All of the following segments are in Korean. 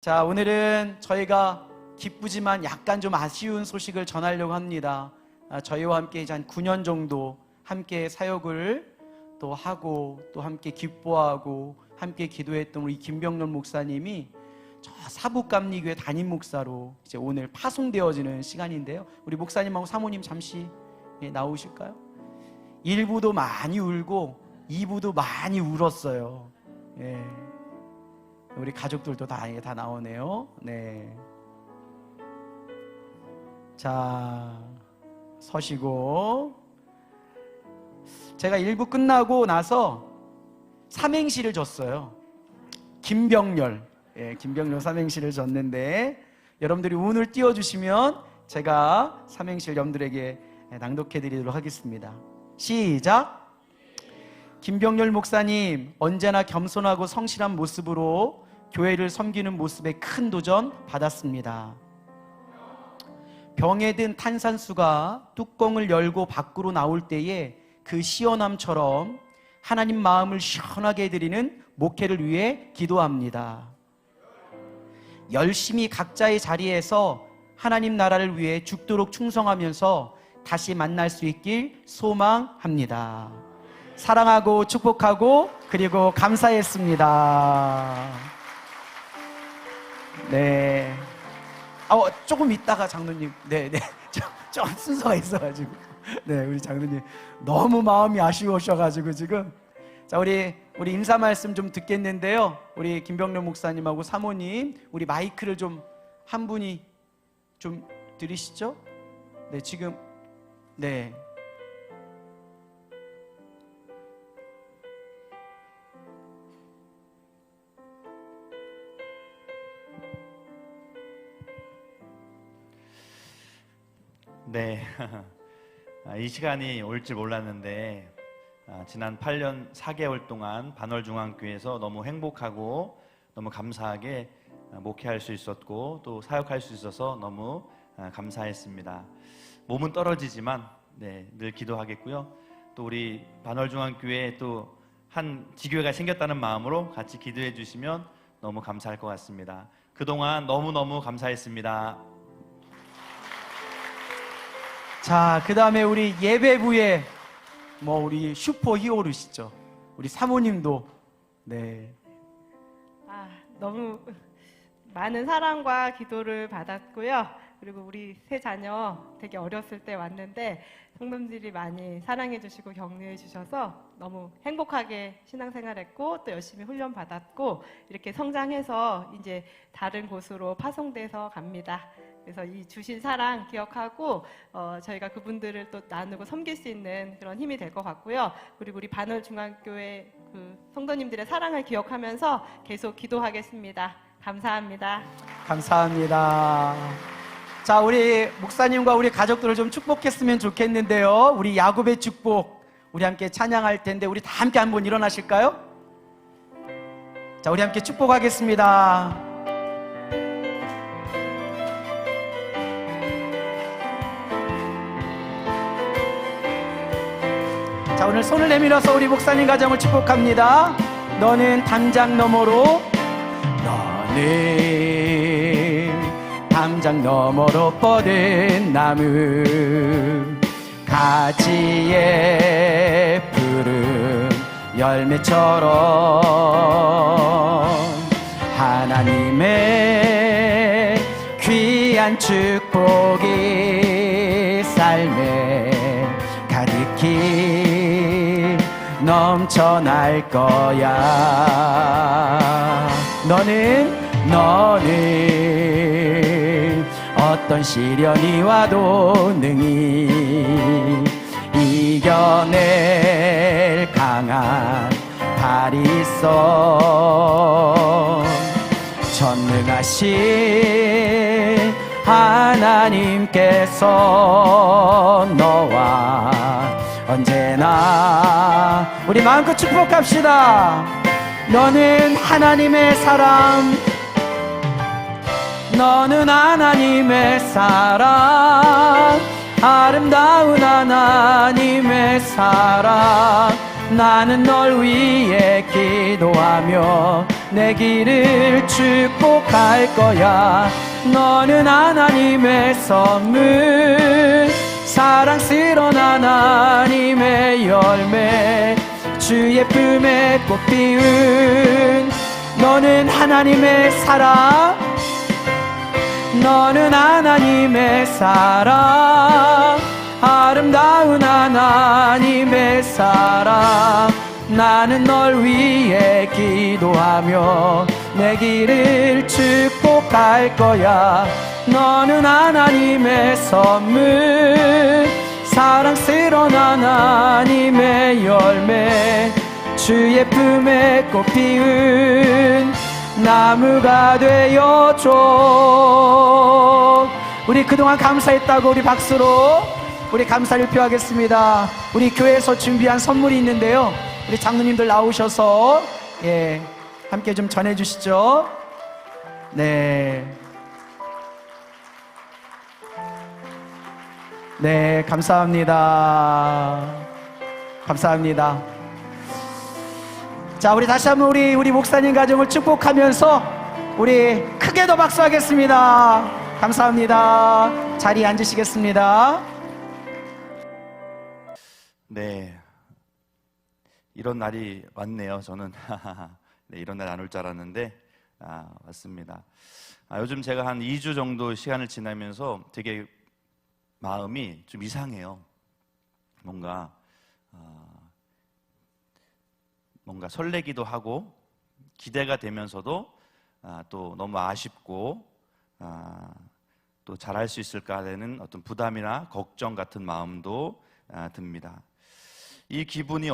자, 오늘은 저희가 기쁘지만 약간 좀 아쉬운 소식을 전하려고 합니다. 저희와 함께 이제 한 9년 정도 함께 사역을 또 하고 또 함께 기뻐하고 함께 기도했던 우리 김병렬 목사님이 저 사북감리교회 담임 목사로 이제 오늘 파송되어지는 시간인데요. 우리 목사님하고 사모님 잠시 나오실까요? 1부도 많이 울고 2부도 많이 울었어요. 예. 우리 가족들도 다 나오네요. 네. 자, 서시고. 제가 1부 끝나고 나서 삼행시를 줬어요. 김병렬. 예, 김병렬 삼행시를 줬는데 여러분들이 운을 띄워주시면 제가 삼행시를 여러분들에게 낭독해 드리도록 하겠습니다. 시작! 김병렬 목사님, 언제나 겸손하고 성실한 모습으로 교회를 섬기는 모습에 큰 도전 받았습니다. 병에 든 탄산수가 뚜껑을 열고 밖으로 나올 때에 그 시원함처럼 하나님 마음을 시원하게 해드리는 목회를 위해 기도합니다. 열심히 각자의 자리에서 하나님 나라를 위해 죽도록 충성하면서 다시 만날 수 있길 소망합니다. 사랑하고 축복하고 그리고 감사했습니다. 네. 조금 있다가 장로님, 네. 좀 순서가 있어가지고, 네, 우리 장로님 너무 마음이 아쉬우셔가지고 지금, 자, 우리 인사 말씀 좀 듣겠는데요. 우리 김병렬 목사님하고 사모님, 우리 마이크를 좀 한 분이 좀 드리시죠? 네, 지금, 네. 네, 이 시간이 올 줄 몰랐는데 지난 8년 4개월 동안 반월중앙교회에서 너무 행복하고 너무 감사하게 목회할 수 있었고 또 사역할 수 있어서 너무 감사했습니다. 몸은 떨어지지만 늘 기도하겠고요. 또 우리 반월중앙교회에 또 한 지교회가 생겼다는 마음으로 같이 기도해 주시면 너무 감사할 것 같습니다. 그동안 너무너무 감사했습니다. 자, 그 다음에 우리 예배부에 우리 슈퍼 히어로시죠. 우리 사모님도, 네. 너무 많은 사랑과 기도를 받았고요. 그리고 우리 세 자녀 되게 어렸을 때 왔는데 성도님들이 많이 사랑해 주시고 격려해 주셔서 너무 행복하게 신앙생활했고 또 열심히 훈련 받았고 이렇게 성장해서 이제 다른 곳으로 파송돼서 갑니다. 그래서 이 주신 사랑 기억하고 저희가 그분들을 또 나누고 섬길 수 있는 그런 힘이 될 것 같고요. 그리고 우리 반월중앙교회 그 성도님들의 사랑을 기억하면서 계속 기도하겠습니다. 감사합니다. 감사합니다. 자, 우리 목사님과 우리 가족들을 좀 축복했으면 좋겠는데요. 우리 야곱의 축복, 우리 함께 찬양할 텐데 우리 다 함께 한번 일어나실까요? 자, 우리 함께 축복하겠습니다. 자, 오늘 손을 내밀어서 우리 목사님 가정을 축복합니다. 너는 담장 너머로, 너는 담장 너머로 뻗은 나무, 가지에 푸른 열매처럼 하나님의 귀한 축복이 삶에 가득히 넘쳐날 거야. 너는 어떤 시련이 와도 능히 이겨낼 강한 발이 있어. 전능하신 하나님께서 너와 언제나 우리 마음껏 축복합시다. 너는 하나님의 사람, 너는 하나님의 사랑, 아름다운 하나님의 사랑. 나는 널 위해 기도하며 내 길을 축복할 거야. 너는 하나님의 선물, 사랑스러운 하나님의 열매, 주의 품에 꽃 피운 너는 하나님의 사랑, 너는 하나님의 사랑, 아름다운 하나님의 사랑. 나는 널 위해 기도하며 내 길을 축복할 거야. 너는 하나님의 선물, 사랑스러운 하나님의 열매, 주의 품에 꽃 피운 나무가 되어줘. 우리 그동안 감사했다고 우리 박수로 우리 감사를 표하겠습니다. 우리 교회에서 준비한 선물이 있는데요, 우리 장로님들 나오셔서 함께 좀 전해주시죠. 네, 감사합니다. 감사합니다. 자, 우리 다시 한번 우리 목사님 가정을 축복하면서 우리 크게 더 박수하겠습니다. 감사합니다. 자리에 앉으시겠습니다. 네, 이런 날이 왔네요. 저는 네, 이런 날 안 올 줄 알았는데 왔습니다. 요즘 제가 한 2주 정도 시간을 지나면서 되게 마음이 좀 이상해요. 뭔가 설레기도 하고 기대가 되면서도 또 너무 아쉽고 또 잘할 수 있을까 되는 어떤 부담이나 걱정 같은 마음도 듭니다. 이 기분이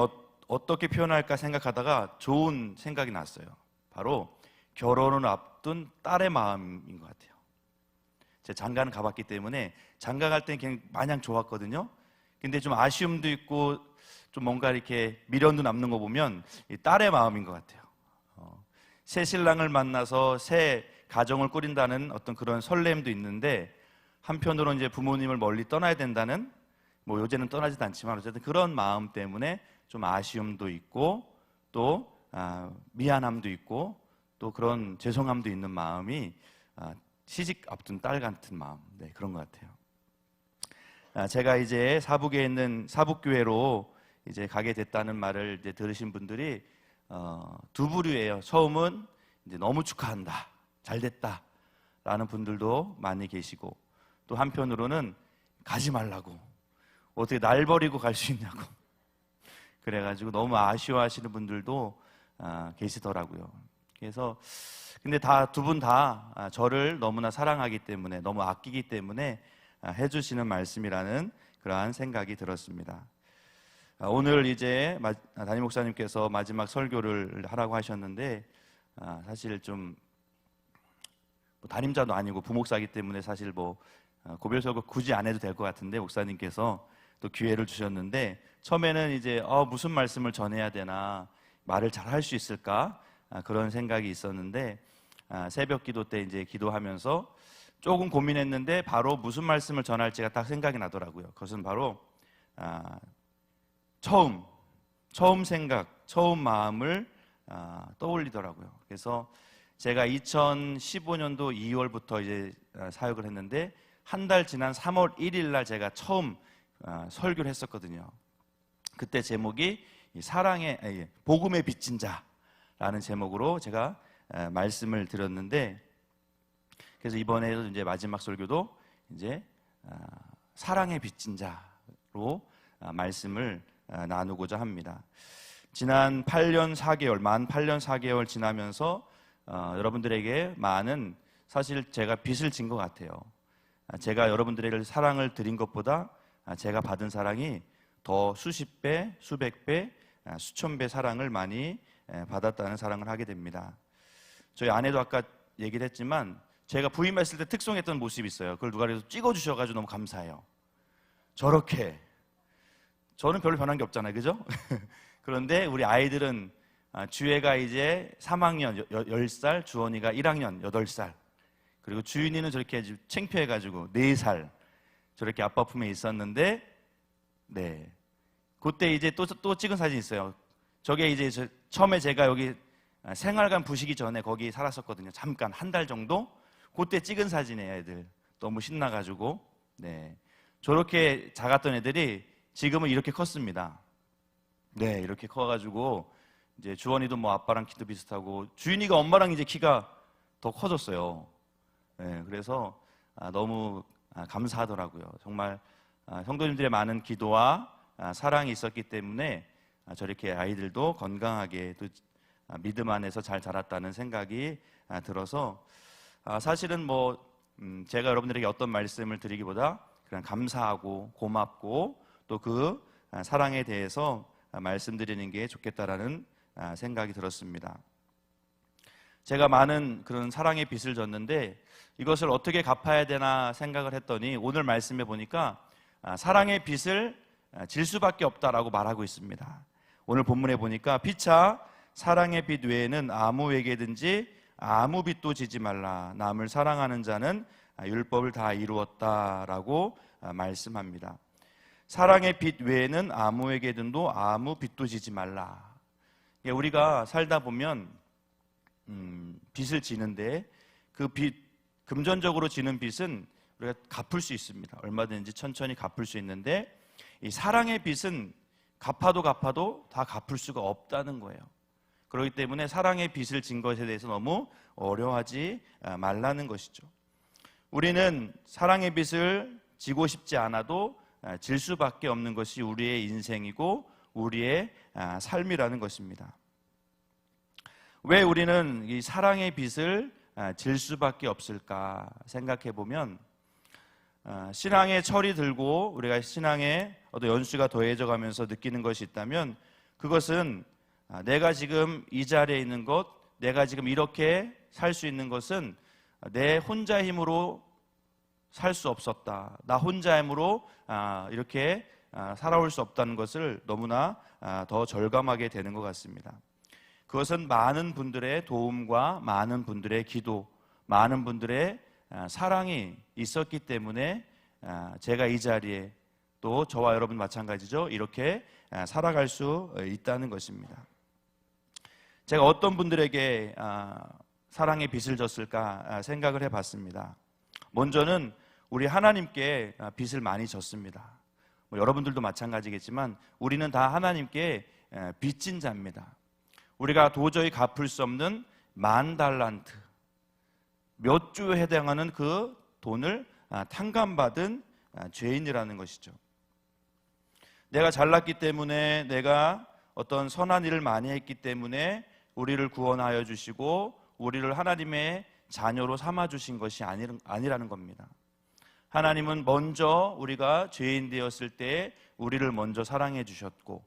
어떻게 표현할까 생각하다가 좋은 생각이 났어요. 바로 결혼을 앞둔 딸의 마음인 것 같아요. 제가 장가는 가봤기 때문에 장가 갈 때는 그냥 마냥 좋았거든요. 근데 좀 아쉬움도 있고 좀 뭔가 이렇게 미련도 남는 거 보면 이 딸의 마음인 것 같아요. 새 신랑을 만나서 새 가정을 꾸린다는 어떤 그런 설렘도 있는데, 한편으로 이제 부모님을 멀리 떠나야 된다는, 뭐 요새는 떠나지도 않지만 어쨌든 그런 마음 때문에 좀 아쉬움도 있고 또 미안함도 있고 또 그런 죄송함도 있는 마음이 시집 앞둔 딸 같은 마음, 네, 그런 것 같아요. 제가 이제 사북에 있는 사북교회로 이제 가게 됐다는 말을 이제 들으신 분들이 두 부류예요. 처음은 이제 너무 축하한다, 잘 됐다 라는 분들도 많이 계시고, 또 한편으로는 가지 말라고, 어떻게 날 버리고 갈 수 있냐고 그래가지고 너무 아쉬워하시는 분들도 계시더라고요. 그래서 근데 두 분 다 저를 너무나 사랑하기 때문에, 너무 아끼기 때문에 해주시는 말씀이라는 그러한 생각이 들었습니다. 오늘 이제 담임 목사님께서 마지막 설교를 하라고 하셨는데, 사실 좀 담임자도 아니고 부목사이기 때문에 사실 고별 설교 굳이 안 해도 될 것 같은데, 목사님께서 또 기회를 주셨는데, 처음에는 이제 무슨 말씀을 전해야 되나, 말을 잘 할 수 있을까, 그런 생각이 있었는데, 새벽 기도 때 이제 기도하면서 조금 고민했는데 바로 무슨 말씀을 전할지가 딱 생각이 나더라고요. 그것은 바로 처음 생각, 처음 마음을 떠올리더라고요. 그래서 제가 2015년도 2월부터 이제 사역을 했는데, 한 달 지난 3월 1일 날 제가 처음 설교를 했었거든요. 그때 제목이 복음의 빚진 자라는 제목으로 제가 말씀을 드렸는데, 그래서 이번에도 이제 마지막 설교도 이제 사랑의 빚진 자로 말씀을 나누고자 합니다. 지난 8년 4개월, 만 8년 4개월 지나면서 여러분들에게 많은, 사실 제가 빚을 진 것 같아요. 제가 여러분들에게 사랑을 드린 것보다 제가 받은 사랑이 더 수십 배, 수백 배, 수천 배 사랑을 많이 받았다는 사랑을 하게 됩니다. 저희 아내도 아까 얘기를 했지만 제가 부임했을 때 특송했던 모습이 있어요. 그걸 누가 그래서 찍어주셔가지고 너무 감사해요. 저렇게. 저는 별로 변한 게 없잖아요, 그죠? 그런데 우리 아이들은 주애가 이제 3학년 10살, 주원이가 1학년 8살, 그리고 주윤이는 저렇게 창피해가지고 4살 저렇게 아빠 품에 있었는데, 네, 그때 이제 또 찍은 사진이 있어요. 저게 이제 처음에 제가 여기 생활관 부시기 전에 거기 살았었거든요. 잠깐 한 달 정도. 그때 찍은 사진이에요. 애들 너무 신나가지고. 네, 저렇게 작았던 애들이 지금은 이렇게 컸습니다. 네, 이렇게 커가지고 이제 주원이도 뭐 아빠랑 키도 비슷하고 주윤이가 엄마랑 이제 키가 더 커졌어요. 네, 그래서 너무 감사하더라고요. 정말 성도님들의 많은 기도와 사랑이 있었기 때문에 저렇게 아이들도 건강하게 또 믿음 안에서 잘 자랐다는 생각이 들어서 사실은 뭐 제가 여러분들에게 어떤 말씀을 드리기보다 그냥 감사하고 고맙고 또 그 사랑에 대해서 말씀드리는 게 좋겠다라는 생각이 들었습니다. 제가 많은 그런 사랑의 빚을 졌는데 이것을 어떻게 갚아야 되나 생각을 했더니 오늘 말씀해 보니까 사랑의 빚을 질 수밖에 없다라고 말하고 있습니다. 오늘 본문에 보니까 피차 사랑의 빚 외에는 아무에게든지 아무 빚도 지지 말라. 남을 사랑하는 자는 율법을 다 이루었다라고 말씀합니다. 사랑의 빚 외에는 아무에게든도 아무 빚도 지지 말라. 우리가 살다 보면 빚을 지는데 그 빚, 금전적으로 지는 빚은 우리가 갚을 수 있습니다. 얼마든지 천천히 갚을 수 있는데 이 사랑의 빚은 갚아도 다 갚을 수가 없다는 거예요. 그렇기 때문에 사랑의 빚을 진 것에 대해서 너무 어려워하지 말라는 것이죠. 우리는 사랑의 빚을 지고 싶지 않아도 질 수밖에 없는 것이 우리의 인생이고 우리의 삶이라는 것입니다. 왜 우리는 이 사랑의 빚을 질 수밖에 없을까 생각해 보면 신앙의 철이 들고 우리가 신앙의 어떤 연수가 더해져 가면서 느끼는 것이 있다면 그것은 내가 지금 이 자리에 있는 것, 내가 지금 이렇게 살 수 있는 것은 내 혼자 힘으로 살 수 없었다. 나 혼자 힘으로 이렇게 살아올 수 없다는 것을 너무나 더 절감하게 되는 것 같습니다. 그것은 많은 분들의 도움과 많은 분들의 기도, 많은 분들의 사랑이 있었기 때문에 제가 이 자리에 또 저와 여러분 마찬가지죠. 이렇게 살아갈 수 있다는 것입니다. 제가 어떤 분들에게 사랑의 빚을 졌을까 생각을 해봤습니다. 먼저는 우리 하나님께 빚을 많이 졌습니다. 여러분들도 마찬가지겠지만 우리는 다 하나님께 빚진 자입니다. 우리가 도저히 갚을 수 없는 10,000달란트, 몇 주에 해당하는 그 돈을 탕감받은 죄인이라는 것이죠. 내가 잘났기 때문에, 내가 어떤 선한 일을 많이 했기 때문에 우리를 구원하여 주시고 우리를 하나님의 자녀로 삼아 주신 것이 아니라는 겁니다. 하나님은 먼저 우리가 죄인 되었을 때 우리를 먼저 사랑해 주셨고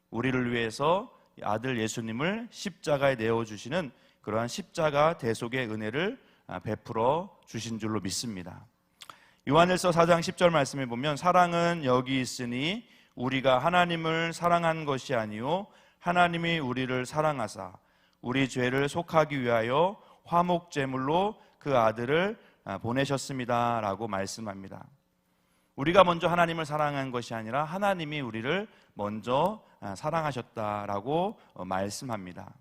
우리를 위해서 아들 예수님을 십자가에 내어주시는 그러한 십자가 대속의 은혜를 베풀어 주신 줄로 믿습니다. 요한일서 4장 10절 말씀에 보면 사랑은 여기 있으니 우리가 하나님을 사랑한 것이 아니요 하나님이 우리를 사랑하사 우리 죄를 속하기 위하여 화목제물로 그 아들을 보내셨습니다 라고 말씀합니다. 우리가 먼저 하나님을 사랑한 것이 아니라 하나님이 우리를 먼저 사랑하셨다라고 말씀합니다.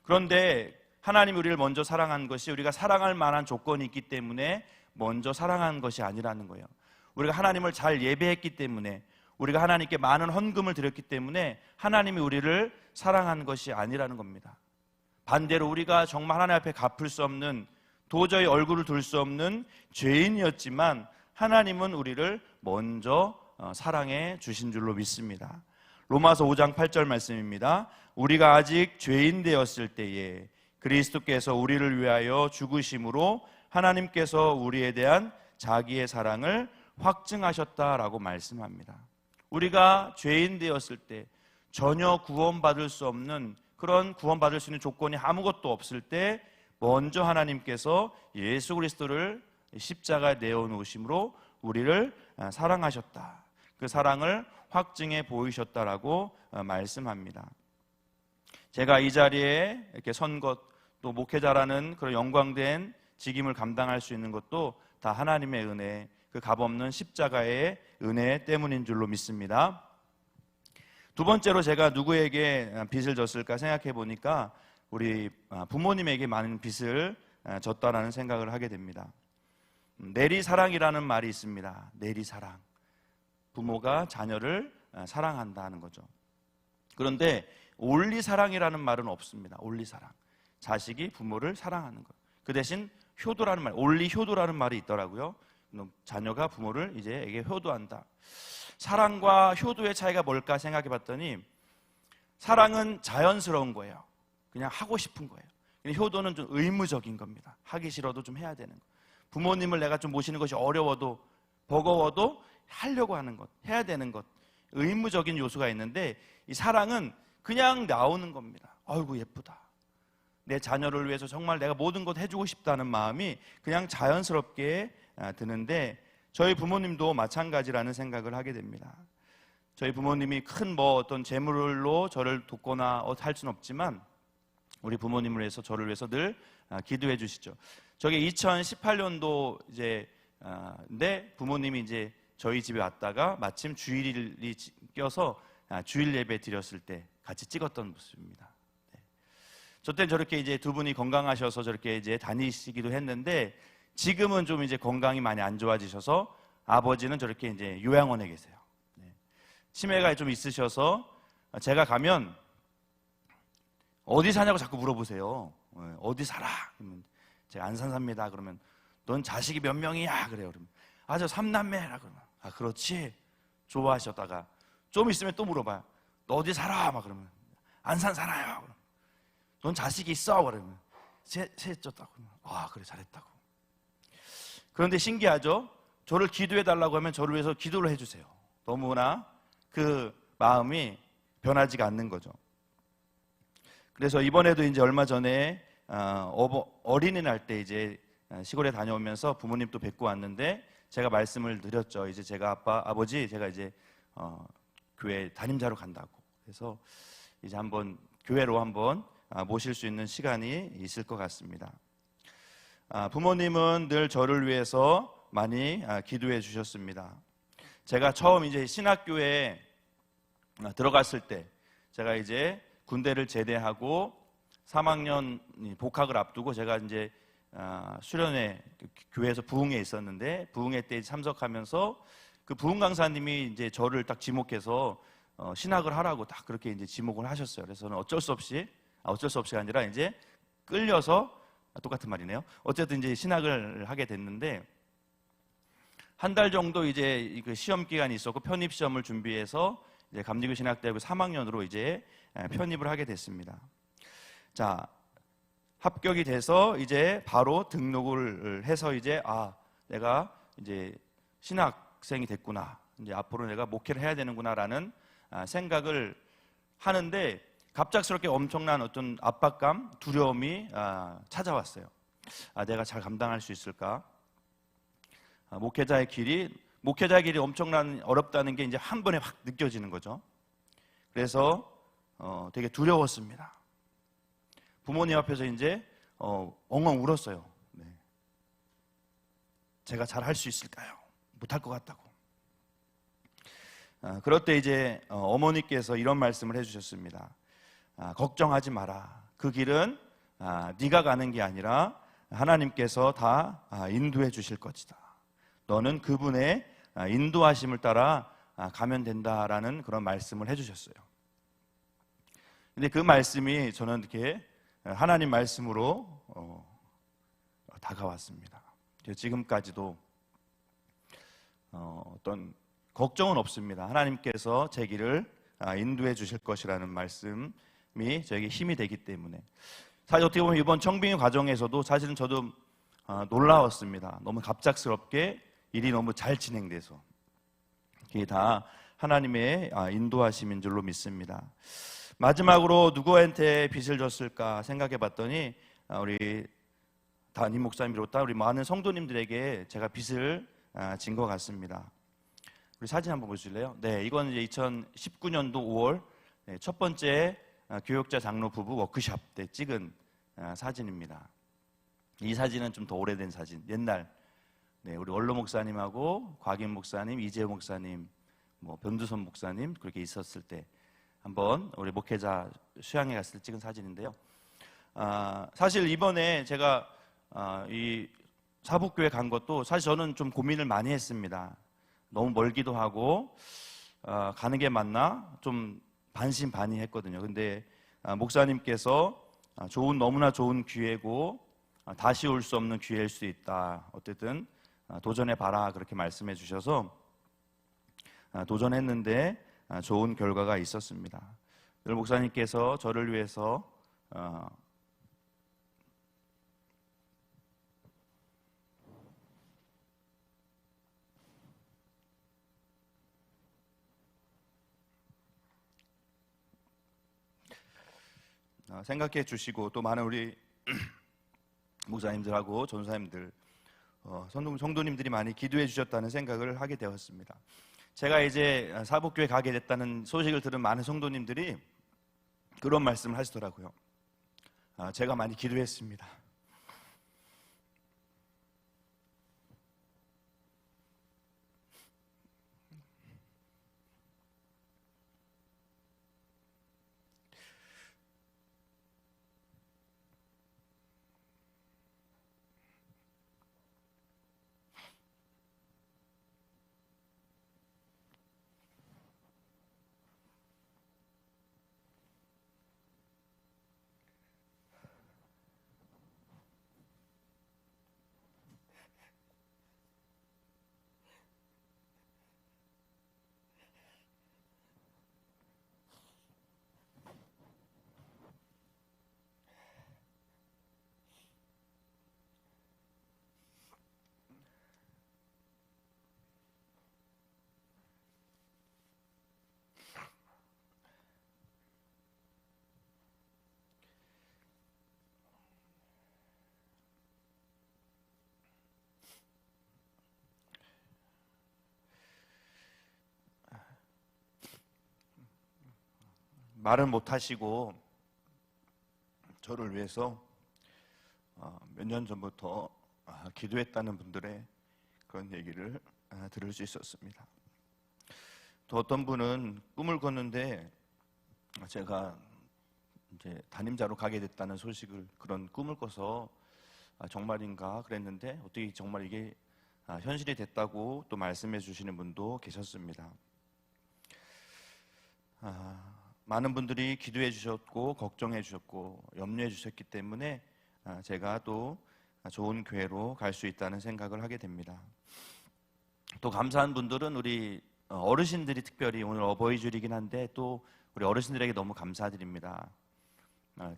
그런데 하나님이 우리를 먼저 사랑한 것이 우리가 사랑할 만한 조건이 있기 때문에 먼저 사랑한 것이 아니라는 거예요. 우리가 하나님을 잘 예배했기 때문에, 우리가 하나님께 많은 헌금을 드렸기 때문에 하나님이 우리를 사랑한 것이 아니라는 겁니다. 반대로 우리가 정말 하나님 앞에 갚을 수 없는, 도저히 얼굴을 둘 수 없는 죄인이었지만 하나님은 우리를 먼저 사랑해 주신 줄로 믿습니다. 로마서 5장 8절 말씀입니다. 우리가 아직 죄인 되었을 때에 그리스도께서 우리를 위하여 죽으심으로 하나님께서 우리에 대한 자기의 사랑을 확증하셨다라고 말씀합니다. 우리가 죄인 되었을 때, 전혀 구원받을 수 없는, 그런 구원받을 수 있는 조건이 아무것도 없을 때 먼저 하나님께서 예수 그리스도를 십자가에 내어놓으심으로 우리를 사랑하셨다. 그 사랑을 확증해 보이셨다라고 말씀합니다. 제가 이 자리에 이렇게 선 것, 또 목회자라는 그런 영광된 직임을 감당할 수 있는 것도 다 하나님의 은혜, 그 값없는 십자가의 은혜 때문인 줄로 믿습니다. 두 번째로 제가 누구에게 빚을 졌을까 생각해 보니까 우리 부모님에게 많은 빚을 졌다라는 생각을 하게 됩니다. 내리사랑이라는 말이 있습니다. 내리사랑. 부모가 자녀를 사랑한다는 거죠. 그런데 올리사랑이라는 말은 없습니다. 올리사랑. 자식이 부모를 사랑하는 것. 그 대신 효도라는 말, 올리효도라는 말이 있더라고요. 자녀가 부모를 이제 효도한다. 사랑과 효도의 차이가 뭘까 생각해 봤더니 사랑은 자연스러운 거예요. 그냥 하고 싶은 거예요. 효도는 좀 의무적인 겁니다. 하기 싫어도 좀 해야 되는 거. 부모님을 내가 좀 모시는 것이 어려워도 버거워도 하려고 하는 것, 해야 되는 것, 의무적인 요소가 있는데 이 사랑은 그냥 나오는 겁니다. 아이고 예쁘다. 내 자녀를 위해서 정말 내가 모든 것 해주고 싶다는 마음이 그냥 자연스럽게 드는데 저희 부모님도 마찬가지라는 생각을 하게 됩니다. 저희 부모님이 큰 어떤 재물로 저를 돕거나 할 수는 없지만 우리 부모님을 위해서 저를 위해서 늘 기도해 주시죠. 저게 2018년도 인데 부모님이 이제 저희 집에 왔다가 마침 주일이 껴서 주일 예배 드렸을 때 같이 찍었던 모습입니다. 네. 저 때는 저렇게 이제 두 분이 건강하셔서 저렇게 이제 다니시기도 했는데 지금은 좀 이제 건강이 많이 안 좋아지셔서 아버지는 저렇게 이제 요양원에 계세요. 네. 치매가 좀 있으셔서 제가 가면 어디 사냐고 자꾸 물어보세요. 어디 살아? 그러면 제가 안산 삽니다. 그러면 넌 자식이 몇 명이야? 그래요. 그러면 저 3남매라 그러면 그렇지. 좋아하셨다가 좀 있으면 또 물어봐요. 너 어디 살아? 막 그러면 안산 살아요. 그러면 넌 자식이 있어? 그러면 셋 쪘다고. 그러면 그래 잘했다고. 그런데 신기하죠? 저를 기도해 달라고 하면 저를 위해서 기도를 해주세요. 너무나 그 마음이 변하지가 않는 거죠. 그래서 이번에도 이제 얼마 전에 어린이날 때 이제 시골에 다녀오면서 부모님도 뵙고 왔는데 제가 말씀을 드렸죠. 이제 제가 아버지 제가 이제 교회 담임자로 간다고. 그래서 이제 한번 교회로 한번 모실 수 있는 시간이 있을 것 같습니다. 부모님은 늘 저를 위해서 많이 기도해 주셨습니다. 제가 처음 이제 신학교에 들어갔을 때 제가 이제 군대를 제대하고 3학년 복학을 앞두고 제가 이제 수련회 교회에서 부흥회 있었는데 부흥회 때 참석하면서 그 부흥 강사님이 이제 저를 딱 지목해서 신학을 하라고 딱 그렇게 이제 지목을 하셨어요. 그래서 저는 어쩔 수 없이가 아니라 이제 끌려서 똑같은 말이네요. 어쨌든 이제 신학을 하게 됐는데 한 달 정도 이제 그 시험 기간이 있었고 편입 시험을 준비해서 이제 감리교 신학대학교 3학년으로 이제 편입을 하게 됐습니다. 자, 합격이 돼서 이제 바로 등록을 해서 이제 내가 이제 신학생이 됐구나. 이제 앞으로 내가 목회를 해야 되는구나라는 생각을 하는데 갑작스럽게 엄청난 어떤 압박감, 두려움이 찾아왔어요. 내가 잘 감당할 수 있을까? 목회자의 길이 엄청난 어렵다는 게 이제 한 번에 확 느껴지는 거죠. 그래서 되게 두려웠습니다. 부모님 앞에서 이제 엉엉 울었어요. 네. 제가 잘 할 수 있을까요? 못할 것 같다고. 그럴 때 이제 어머니께서 이런 말씀을 해주셨습니다. 걱정하지 마라. 그 길은 네가 가는 게 아니라 하나님께서 다 인도해 주실 것이다. 너는 그분의 인도하심을 따라 가면 된다라는 그런 말씀을 해주셨어요. 근데 그 말씀이 저는 이렇게 하나님 말씀으로 다가왔습니다. 지금까지도 어떤 걱정은 없습니다. 하나님께서 제 길을 인도해 주실 것이라는 말씀이 저에게 힘이 되기 때문에 사실 어떻게 보면 이번 청빙 과정에서도 사실은 저도 놀라웠습니다. 너무 갑작스럽게 일이 너무 잘 진행돼서 이게 다 하나님의 인도하심인 줄로 믿습니다. 마지막으로 누구한테 빚을 졌을까 생각해 봤더니 우리 담임 목사님 비롯한 우리 많은 성도님들에게 제가 빚을 진 것 같습니다. 우리 사진 한번 보실래요? 네, 이건 이제 2019년도 5월 첫 번째 교역자 장로 부부 워크숍 때 찍은 사진입니다. 이 사진은 좀 더 오래된 사진, 옛날 우리 원로 목사님하고 곽인 목사님, 이재호 목사님, 변두선 목사님 그렇게 있었을 때 한번 우리 목회자 수양회 갔을 때 찍은 사진인데요. 사실 이번에 제가 이 사북교회 간 것도 사실 저는 좀 고민을 많이 했습니다. 너무 멀기도 하고 가는 게 맞나 좀 반신반의했거든요. 근데 목사님께서 너무나 좋은 기회고 다시 올 수 없는 기회일 수 있다. 어쨌든 도전해 봐라 그렇게 말씀해 주셔서 도전했는데 좋은 결과가 있었습니다. 늘 목사님께서 저를 위해서 생각해 주시고 또 많은 우리 목사님들하고 전사님들, 성도님들이 많이 기도해 주셨다는 생각을 하게 되었습니다. 제가 이제 사복교회 가게 됐다는 소식을 들은 많은 성도님들이 그런 말씀을 하시더라고요. 제가 많이 기도했습니다. 말은 못하시고 저를 위해서 몇 년 전부터 기도했다는 분들의 그런 얘기를 들을 수 있었습니다. 또 어떤 분은 꿈을 꿨는데 제가 이제 담임자로 가게 됐다는 소식을 그런 꿈을 꿔서 정말인가 그랬는데 어떻게 정말 이게 현실이 됐다고 또 말씀해 주시는 분도 계셨습니다. 많은 분들이 기도해 주셨고 걱정해 주셨고 염려해 주셨기 때문에 제가 또 좋은 교회로 갈 수 있다는 생각을 하게 됩니다. 또 감사한 분들은 우리 어르신들이 특별히 오늘 어버이주일이긴 한데 또 우리 어르신들에게 너무 감사드립니다.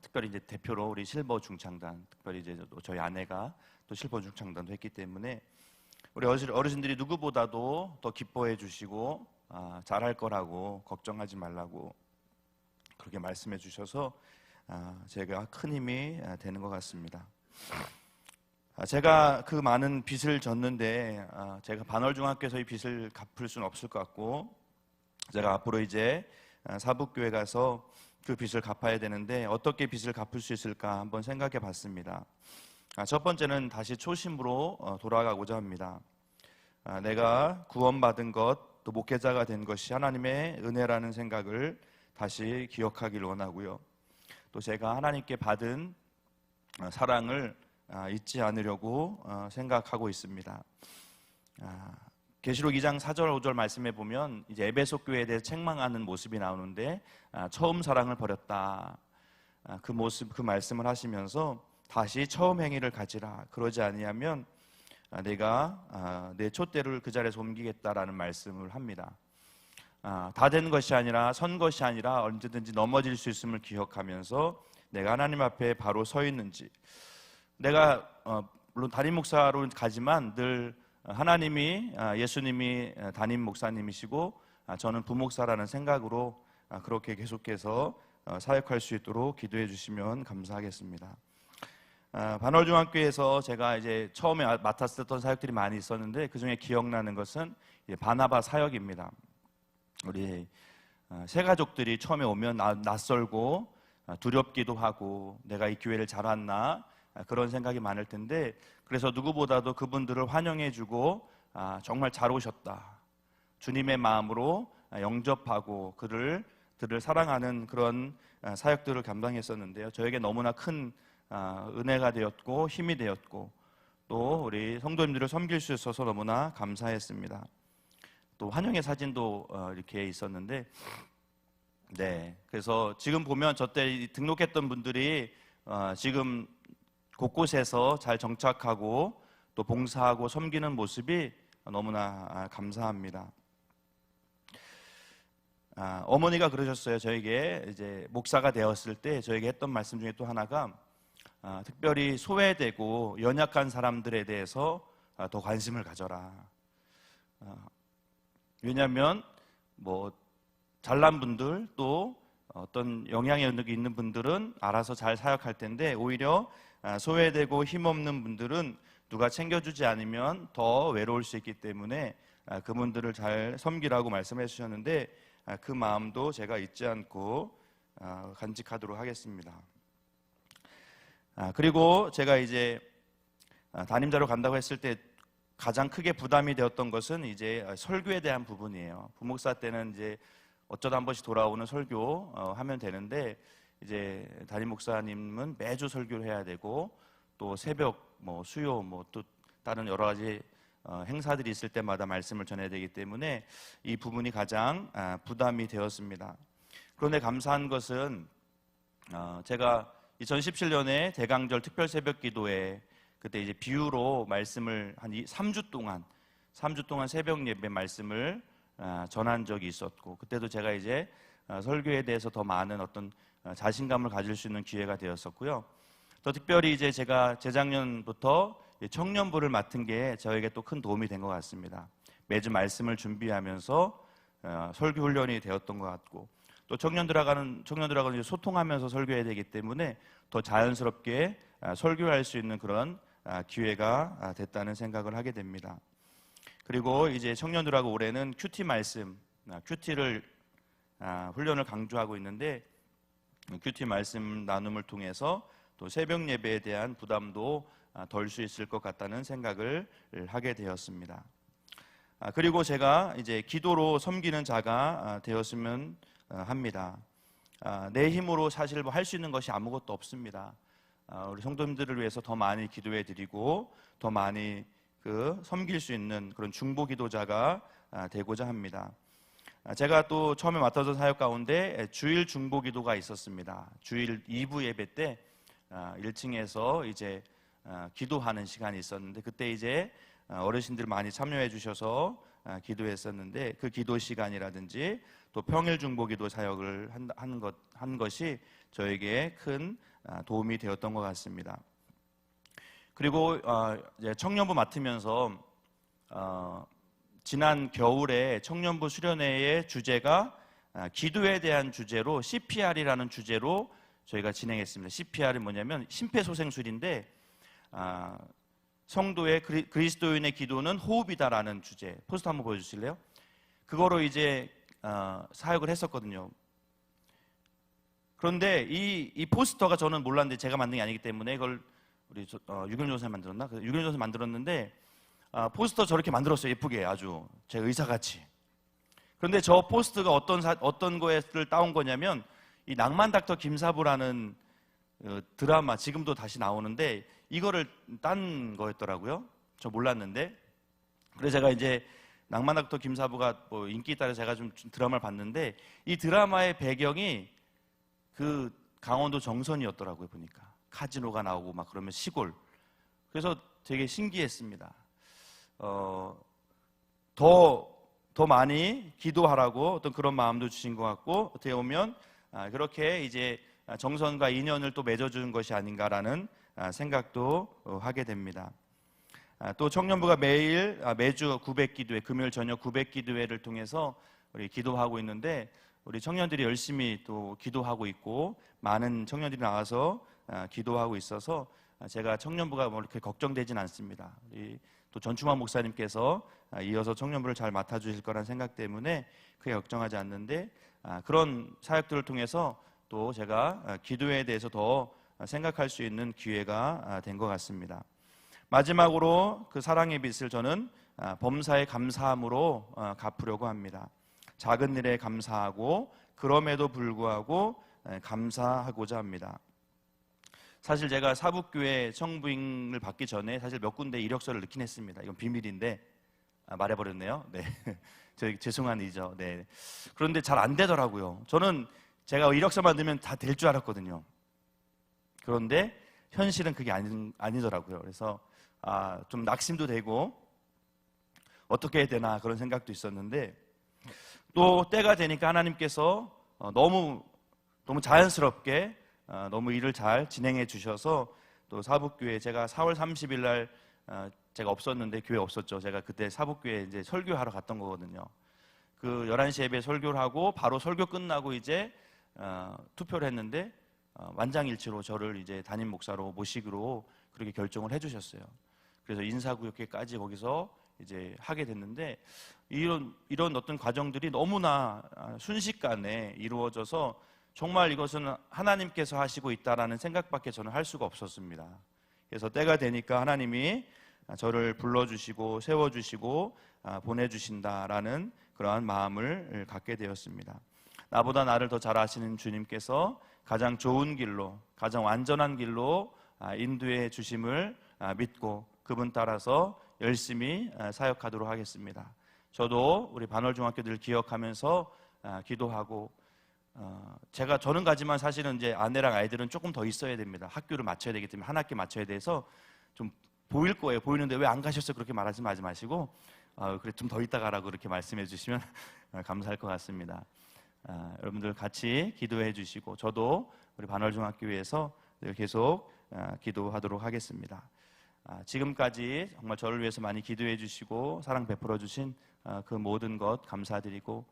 특별히 이제 대표로 우리 실버 중창단, 특별히 이제 저희 아내가 또 실버 중창단도 했기 때문에 우리 어르신들이 누구보다도 더 기뻐해 주시고 잘할 거라고 걱정하지 말라고 그렇게 말씀해 주셔서 제가 큰 힘이 되는 것 같습니다. 제가 그 많은 빚을 졌는데 제가 반월중학교에서 이 빚을 갚을 수는 없을 것 같고 제가 앞으로 이제 사북교회 가서 그 빚을 갚아야 되는데 어떻게 빚을 갚을 수 있을까 한번 생각해 봤습니다. 첫 번째는 다시 초심으로 돌아가고자 합니다. 내가 구원받은 것, 또 목회자가 된 것이 하나님의 은혜라는 생각을 다시 기억하길 원하고요. 또 제가 하나님께 받은 사랑을 잊지 않으려고 생각하고 있습니다. 계시록 2장 4절 5절 말씀해 보면 이제 에베소 교회에 대해 책망하는 모습이 나오는데 처음 사랑을 버렸다. 그 모습, 그 말씀을 하시면서 다시 처음 행위를 가지라. 그러지 아니하면 내가 내 촛대를 그 자리에서 옮기겠다라는 말씀을 합니다. 다 된 것이 아니라 선 것이 아니라 언제든지 넘어질 수 있음을 기억하면서 내가 하나님 앞에 바로 서 있는지, 내가 물론 담임 목사로 가지만 늘 하나님이 예수님이 담임 목사님이시고 저는 부목사라는 생각으로 그렇게 계속해서 사역할 수 있도록 기도해 주시면 감사하겠습니다. 반월중학교에서 제가 이제 처음에 맡았었던 사역들이 많이 있었는데 그 중에 기억나는 것은 바나바 사역입니다. 우리 새 가족들이 처음에 오면 낯설고 두렵기도 하고 내가 이 교회를 잘 왔나 그런 생각이 많을 텐데 그래서 누구보다도 그분들을 환영해주고 정말 잘 오셨다. 주님의 마음으로 영접하고 그를 들을 사랑하는 그런 사역들을 감당했었는데요. 저에게 너무나 큰 은혜가 되었고 힘이 되었고 또 우리 성도님들을 섬길 수 있어서 너무나 감사했습니다. 또 환영의 사진도 이렇게 있었는데, 네, 그래서 지금 보면 저때 등록했던 분들이 지금 곳곳에서 잘 정착하고 또 봉사하고 섬기는 모습이 너무나 감사합니다. 어머니가 그러셨어요. 저에게 이제 목사가 되었을 때 저에게 했던 말씀 중에 또 하나가 특별히 소외되고 연약한 사람들에 대해서 더 관심을 가져라. 왜냐하면 뭐 잘난 분들 또 어떤 영향력이 있는 분들은 알아서 잘 사역할 텐데 오히려 소외되고 힘없는 분들은 누가 챙겨주지 않으면 더 외로울 수 있기 때문에 그분들을 잘 섬기라고 말씀해 주셨는데 그 마음도 제가 잊지 않고 간직하도록 하겠습니다. 그리고 제가 이제 담임자로 간다고 했을 때 가장 크게 부담이 되었던 것은 이제 설교에 대한 부분이에요. 부목사 때는 이제 어쩌다 한 번씩 돌아오는 설교 하면 되는데 이제 담임 목사님은 매주 설교를 해야 되고 또 새벽 뭐 수요 뭐 또 다른 여러 가지 행사들이 있을 때마다 말씀을 전해야 되기 때문에 이 부분이 가장 부담이 되었습니다. 그런데 감사한 것은 제가 2017년에 대강절 특별 새벽 기도에 그때 이제 비유로 말씀을 한 3주 동안 새벽 예배 말씀을 전한 적이 있었고 그때도 제가 이제 설교에 대해서 더 많은 어떤 자신감을 가질 수 있는 기회가 되었었고요. 또 특별히 이제 제가 재작년부터 청년부를 맡은 게 저에게 또 큰 도움이 된 것 같습니다. 매주 말씀을 준비하면서 설교 훈련이 되었던 것 같고 또 청년들하고는 이제 소통하면서 설교해야 되기 때문에 더 자연스럽게 설교할 수 있는 그런 기회가 됐다는 생각을 하게 됩니다. 그리고 이제 청년들하고 올해는 큐티 말씀, 큐티를 훈련을 강조하고 있는데 큐티 말씀 나눔을 통해서 또 새벽 예배에 대한 부담도 덜 수 있을 것 같다는 생각을 하게 되었습니다. 그리고 제가 이제 기도로 섬기는 자가 되었으면 합니다. 내 힘으로 사실 뭐 할 수 있는 것이 아무것도 없습니다. 우리 성도님들을 위해서 더 많이 기도해 드리고 더 많이 섬길 수 있는 그런 중보 기도자가 되고자 합니다. 제가 또 처음에 맡아서 사역 가운데 주일 중보 기도가 있었습니다. 주일 2부 예배 때 1층에서 이제 기도하는 시간이 있었는데 그때 이제 어르신들 많이 참여해 주셔서 기도했었는데 그 기도 시간이라든지 또 평일 중보 기도 사역을 한 것이 저에게 큰 도움이 되었던 것 같습니다. 그리고 이제 청년부 맡으면서 지난 겨울에 청년부 수련회의 주제가 기도에 대한 주제로 CPR이라는 주제로 저희가 진행했습니다. CPR이 뭐냐면 심폐소생술인데 성도의 그리스도인의 기도는 호흡이다라는 주제. 포스터 한번 보여주실래요? 그거로 이제 사역을 했었거든요. 그런데 이 포스터가 저는 몰랐는데 제가 만든 게 아니기 때문에 이걸 우리 유경준 선생님 만들었나? 유경준 선생님 만들었는데 포스터 저렇게 만들었어요. 예쁘게 아주 제 의사같이. 그런데 저 포스터가 어떤 거를 따온 거냐면 이 낭만 닥터 김사부라는 드라마 지금도 다시 나오는데 이거를 딴 거였더라고요. 저 몰랐는데. 그래서 제가 이제 낭만 닥터 김사부가 뭐 인기 있다 해서 제가 좀 드라마를 봤는데 이 드라마의 배경이 그 강원도 정선이었더라고요. 보니까 카지노가 나오고 막 그러면 시골. 그래서 되게 신기했습니다. 더 많이 기도하라고 어떤 그런 마음도 주신 것 같고 어떻게 보면 그렇게 이제 정선과 인연을 또 맺어주는 것이 아닌가라는 생각도 하게 됩니다. 또 청년부가 매주 900기도회, 금요일 저녁 900기도회를 통해서 우리 기도하고 있는데 우리 청년들이 열심히 또 기도하고 있고 많은 청년들이 나와서 기도하고 있어서 제가 청년부가 뭐 이렇게 걱정되진 않습니다. 우리 또 전충환 목사님께서 이어서 청년부를 잘 맡아주실 거란 생각 때문에 크게 걱정하지 않는데 그런 사역들을 통해서 또 제가 기도에 대해서 더 생각할 수 있는 기회가 된 것 같습니다. 마지막으로 그 사랑의 빛을 저는 범사에 감사함으로 갚으려고 합니다. 작은 일에 감사하고 그럼에도 불구하고 감사하고자 합니다. 사실 제가 사북교회 청부임을 받기 전에 사실 몇 군데 이력서를 넣긴 했습니다. 이건 비밀인데 말해버렸네요. 네, 저 죄송한 일이죠. 네. 그런데 잘 안 되더라고요. 저는 제가 이력서만 넣으면 다 될 줄 알았거든요. 그런데 현실은 그게 아니더라고요. 그래서 좀 낙심도 되고 어떻게 해야 되나 그런 생각도 있었는데 또 때가 되니까 하나님께서 너무 자연스럽게 너무 일을 잘 진행해 주셔서 또 사북교회 제가 4월 30일 날 제가 없었는데 교회 없었죠. 제가 그때 사북교회 이제 설교하러 갔던 거거든요. 그 11시 예배 설교를 하고 바로 설교 끝나고 이제 투표를 했는데 만장일치로 저를 이제 담임 목사로 모시기로 그렇게 결정을 해주셨어요. 그래서 인사구역회까지 거기서 이제 하게 됐는데 이런 어떤 과정들이 너무나 순식간에 이루어져서 정말 이것은 하나님께서 하시고 있다라는 생각밖에 저는 할 수가 없었습니다. 그래서 때가 되니까 하나님이 저를 불러주시고 세워주시고 보내주신다라는 그러한 마음을 갖게 되었습니다. 나보다 나를 더 잘 아시는 주님께서 가장 좋은 길로, 가장 완전한 길로 인도해 주심을 믿고 그분 따라서 열심히 사역하도록 하겠습니다. 저도 우리 반월중학교 늘 기억하면서 기도하고 저는 가지만 사실은 이제 아내랑 아이들은 조금 더 있어야 됩니다. 학교를 마쳐야 되기 때문에 한 학기 마쳐야 돼서 좀 보일 거예요. 보이는데 왜 안 가셨어요? 그렇게 말하지 마시고 그래 좀 더 있다 가라고 그렇게 말씀해 주시면 감사할 것 같습니다. 여러분들 같이 기도해 주시고 저도 우리 반월중학교에서 늘 계속 기도하도록 하겠습니다. 지금까지 정말 저를 위해서 많이 기도해 주시고 사랑 베풀어 주신 그 모든 것 감사드리고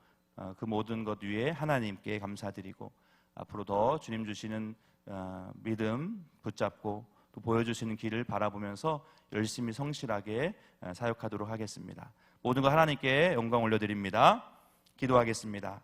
그 모든 것 위에 하나님께 감사드리고 앞으로 더 주님 주시는 믿음 붙잡고 또 보여주시는 길을 바라보면서 열심히 성실하게 사역하도록 하겠습니다. 모든 거 하나님께 영광 올려드립니다. 기도하겠습니다.